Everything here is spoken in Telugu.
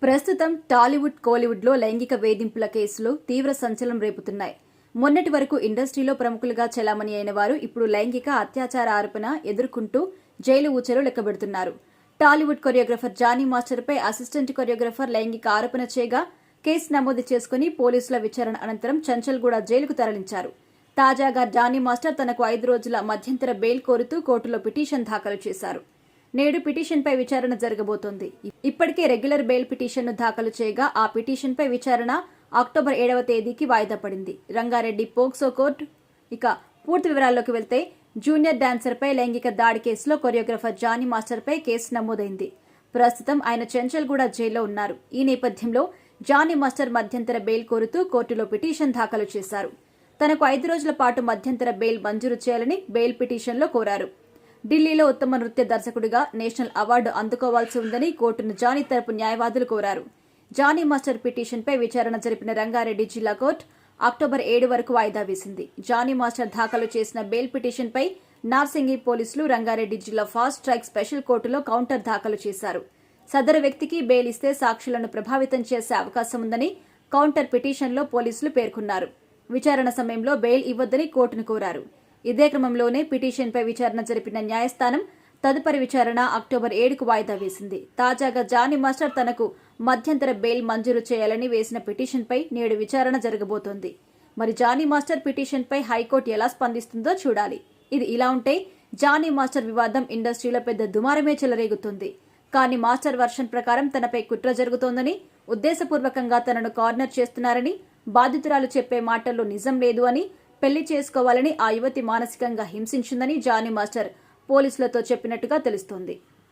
ప్రస్తుతం టాలీవుడ్ కోలీవుడ్లో లైంగిక వేధింపుల కేసులు తీవ్ర సంచలనం రేపుతున్నాయి. మొన్నటి వరకు ఇండస్ట్రీలో ప్రముఖులుగా చెలామణి అయిన వారు ఇప్పుడు లైంగిక అత్యాచార ఆరోపణ ఎదుర్కొంటూ జైలు ఊచలు లెక్కబెడుతున్నారు. టాలీవుడ్ కొరియోగ్రాఫర్ జానీ మాస్టర్పై అసిస్టెంట్ కొరియోగ్రాఫర్ లైంగిక ఆరోపణ చేయగా కేసు నమోదు చేసుకుని పోలీసుల విచారణ అనంతరం చంచల్గూడ జైలుకు తరలించారు. తాజాగా జానీ మాస్టర్ తనకు 5 రోజుల మధ్యంతర బెయిల్ కోరుతూ కోర్టులో పిటిషన్ దాఖలు చేశారు. నేడు పిటిషన్పై విచారణ జరగబోతోంది. ఇప్పటికే రెగ్యులర్ బెయిల్ పిటిషన్ను దాఖలు చేయగా ఆ పిటిషన్పై విచారణ అక్టోబర్ 7వ తేదీకి వాయిదా పడింది. Rangareddy POCSO court. ఇక పూర్తి వివరాల్లోకి వెళ్తే జూనియర్ డాన్సర్పై లైంగిక దాడి కేసులో కొరియోగ్రాఫర్ జానీ మాస్టర్పై కేసు నమోదైంది. ప్రస్తుతం ఆయన చంచల్గూడ జైల్లో ఉన్నారు. ఈ నేపథ్యంలో జానీ మాస్టర్ మధ్యంతర బెయిల్ కోరుతూ కోర్టులో పిటిషన్ దాఖలు చేశారు. తనకు 5 రోజుల పాటు మధ్యంతర బెయిల్ మంజూరు చేయాలని బెయిల్ పిటిషన్లో కోరారు. ఢిల్లీలో ఉత్తమ నృత్య దర్శకుడిగా నేషనల్ అవార్డు అందుకోవాల్సి ఉందని కోర్టును జానీ తరపు న్యాయవాదులు కోరారు. జానీ మాస్టర్ పిటిషన్పై విచారణ జరిపిన రంగారెడ్డి జిల్లా కోర్టు అక్టోబర్ 7 వరకు వాయిదా వేసింది. జానీ మాస్టర్ దాఖలు చేసిన బెయిల్ పిటిషన్పై నార్సింగి పోలీసులు రంగారెడ్డి జిల్లా ఫాస్ట్ ట్రాక్ స్పెషల్ కోర్టులో కౌంటర్ దాఖలు చేశారు. సదరు వ్యక్తికి బెయిల్ ఇస్తే సాక్షులను ప్రభావితం చేసే అవకాశం ఉందని కౌంటర్ పిటిషన్లో పోలీసులు పేర్కొన్నారు. విచారణ సమయంలో బెయిల్ ఇవ్వొద్దని కోర్టును కోరారు. ఇదే క్రమంలోనే పిటిషన్పై విచారణ జరిపిన న్యాయస్థానం తదుపరి విచారణ అక్టోబర్ 7కు వాయిదా వేసింది. తాజాగా జానీ మాస్టర్ తనకు మధ్యంతర బెయిల్ మంజూరు చేయాలని వేసిన పిటిషన్పై నేడు విచారణ జరగబోతోంది. మరి జానీ మాస్టర్ పిటిషన్పై హైకోర్టు ఎలా స్పందిస్తుందో చూడాలి. ఇది ఇలా ఉంటే జానీ మాస్టర్ వివాదం ఇండస్ట్రీలో పెద్ద దుమారమే చెలరేగుతుంది. కానీ మాస్టర్ వర్షన్ ప్రకారం తనపై కుట్ర జరుగుతోందని, ఉద్దేశపూర్వకంగా తనను కార్నర్ చేస్తున్నారని, బాధితురాలు చెప్పే మాటల్లో నిజం లేదు అని, పెళ్లి చేసుకోవాలని ఆ యువతి మానసికంగా హింసించిందని జానీ మాస్టర్ పోలీసులతో చెప్పినట్టుగా తెలుస్తోంది.